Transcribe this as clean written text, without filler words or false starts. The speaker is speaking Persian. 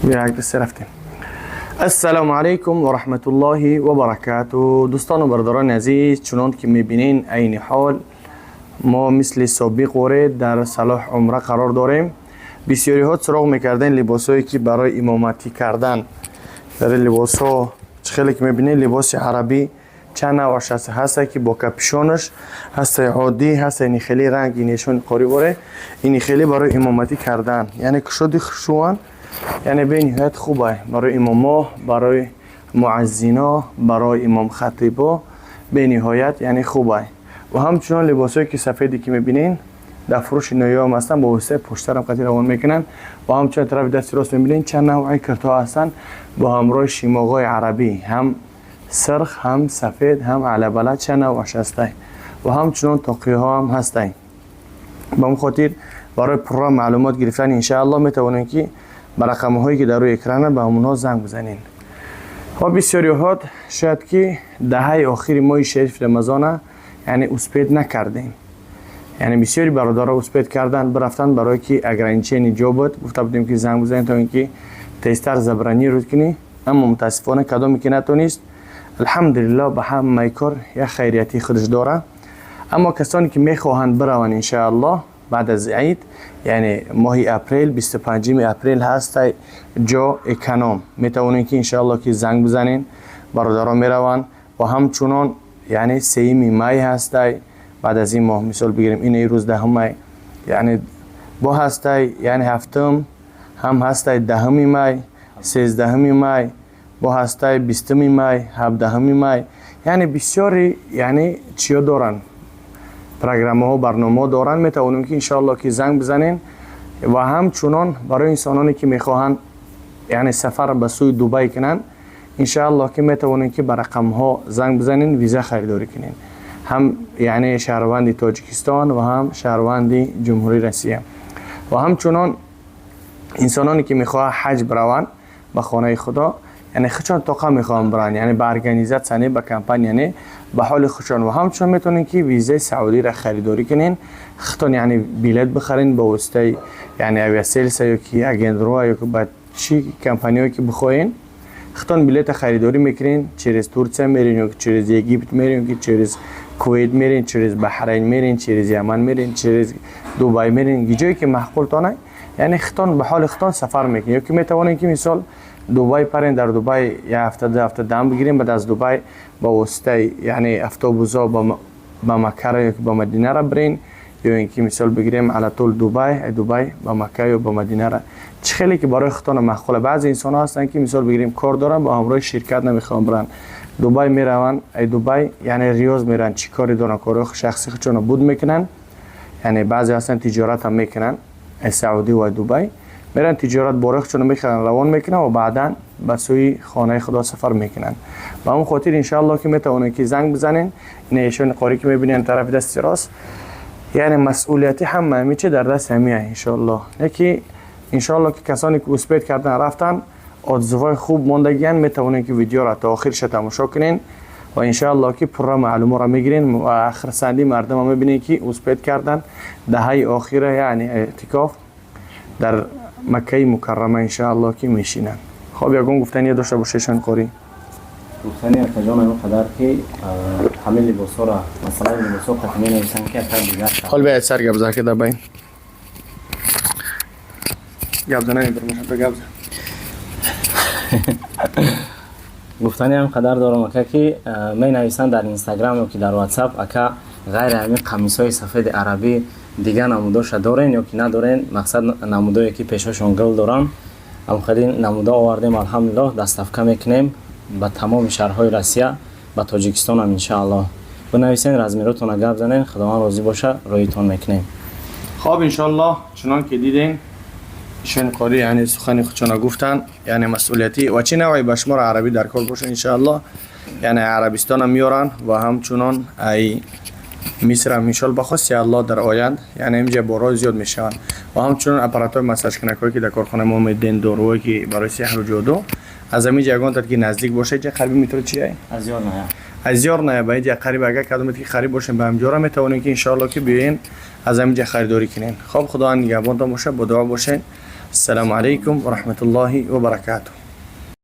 یک دسته رفتیم. السلام علیکم و رحمت الله و برکاته. دوستان و برادران عزیز، چنان که میبینین عین حال ما مثل سابق ورد در صلاح عمره قرار داریم. بسیاری ها سراغ میکردن لباسایی که برای امامتی کردن. در لباس ها خیلی که میبینین لباس عربی چند نوعش هست که با کپشونش هست، عادی هست، این خیلی رنگ نشون قاری باره، این خیلی برای امامتی کردن. یعنی کشودی خشوان، یعنی به نهایت خوبه برای اماما، برای معزینا، برای امام خطیبا، به نهایت یعنی خوبه. و همچنان لباسایی که سفیدی که میبینین در فروش نویا هم هستن، با وسیله پشتر هم قطعی روان میکنن. و همچنان طرف دست راست میبینین چند نوعی کرتا هستن با همراه شیماغای عربی، هم سرخ، هم سفید، هم علبله، چند نوعش هسته. و همچنان تاقیه ها هم هسته. با اون خاطر برای پرام معلومات گرفتن انشاءالله میتونین که به رقم هایی که در روی اکران به همونها زنگ بزنین. و بسیاری ها شاید که دهه آخری ماه شریف رمضان یعنی اسپید نکردین، یعنی بسیاری برادرها اسپید کردن برفتن برای که اگر این چنین جا بود گفته بودیم که زنگ بزنین تا اینکه تستر زبرانی رو کنی، اما متاسفانه کدومی که نتونست. الحمدلله به همه کار یک خیریتی خودش داره. اما کسانی که میخواهند بروند انشاءالله بعد از عید، یعنی ماه اپریل 25 اپریل هست جا اکنام، میتونین که انشاءالله که زنگ بزنین برادران میروند. و همچنان یعنی 3 می هست بعد از این ماه، مثال بگیریم این روز 10 می، یعنی با هست یعنی هفتم هم هست 10 می، 13 می، با هست 20 می، 17 می، یعنی بسیاری یعنی چیا دارن، پروگرام ها، برنامه دارن. میتونیم که انشاءالله که زنگ بزنین. و همچنان برای انسانانی که میخواهند یعنی سفر به سوی دبی کنن، انشاءالله که میتونین که به رقم ها زنگ بزنین، ویزا خریداری کنین، هم یعنی شهروند تاجیکستان و هم شهروند جمهوری روسیه. و همچنان انسانانی که میخواه حج بروند به خانه خدا، یعنی خودشان طاقه میخوان برن، یعنی به ارگانیزات سنی به کمپانی، یعنی به حال خودشان. و همچنان میتونین که ویزای سعودی را خریداری کنین، خودتون یعنی بلیط بخرین با واسطه یعنی اویاسیلس یا که اگندرو یا که با چی کمپانیایی که بخواین، خودتون بلیط خریداری میکنین، چیز ترکیه میرین یا چیز اگیپت میرین، یا چیز کویت میرین، چیز بحرین میرین، چیز یمن میرین، چیز دبی میرین، جایی که معقول تونه، یعنی خودتون به حال خودتون سفر میکنین. یا که میتونین که مثال دبی پرین، در دبی یه هفته دم بگیریم، بعد از دبی با واسطه یعنی اتوبوسا با مکه یا با مدینه را برین، یا اینکه مثال بگیریم علی طول دبی با مکه یا با مدینه را. چه خیلی که برای خودتون معقوله. بعضی انسان ها هستن که مثال بگیریم کار دارن با همراه شرکت نمیخوان برن دبی، میروند دبی یعنی ریاض میرن، چی کاری دارن، کار شخصی خودشون بود میکنن. یعنی بعضی هستن تجارت هم میکنن، سعودی و دبی میرن تجارت بارخشون میخرن، روان میکنن و بعدا به سوی خانه خدا سفر میکنن. و اون خاطر انشاءالله که میتونن که زنگ بزنین. این ایشون قاری که میبینین طرف دست راست، یعنی مسئولیتی همه میشه در دست همیه انشاءالله. یکی انشاءالله که کسانی که اسپید کردن رفتن آدزوهای خوب موندگیان، میتونن که ویدیو را تا آخرش تماشا کنین و انشاءالله که پر معلومات را میگیرین. و آخر سندی مردم هم میبینین که اسپید کردن دهه آخره، یعنی اعتکاف در مکه مکرمه انشاءالله که میشینن. خب یکون گفتنی داشته باشیشان قاری؟ گفتنی اتجان اینو قدر که همه لباسا را مثلا لباسا قطعی نویسن که اتا دیگر حال باید سر گبزه که در بین گبزه نمیبرمشن تو گبزه. گفتنی هم قدر دارم اکا که می نویسن در اینستاگرام یا که در واتساپ اکا غیر همین قمیص های سفید عربی دیگه نموداش دارین یا که ندارین، مقصد نمودایی که پیشاشون گل دارن. ام خیلی نمودا آوردیم الحمدلله، دستافکه میکنیم به تمام شهرهای روسیه، به تاجیکستان هم انشاءالله. بنویسین رزمیروتون رو گپ زنین، خداوند راضی باشه رویتون میکنیم. خب انشاءالله چنان که دیدین ایشون قاری یعنی سخنی خودشون گفتن، یعنی مسئولیتی و چه نوعی به شمار عربی در کار باشه انشاءالله، یعنی عربستان هم میارن و همچنان ای مصر هم انشاءالله بخواست الله در آیند، یعنی اینجا بارها زیاد میشن. و همچنان اپراتور مساج کنکایی که در کارخانه ما دین دارویی که برای سحر و جادو از همین جگان تا که نزدیک باشه، چه قریب میتونه چیه؟ از یار نه باید یک قریب اگه کدوم که قریب باشین به همجورا میتونین که انشاءالله که بیاین از همین جا خریداری کنین. خب خدا نگهبانتون باشه، با دعا باشین. السلام عليكم ورحمة الله وبركاته.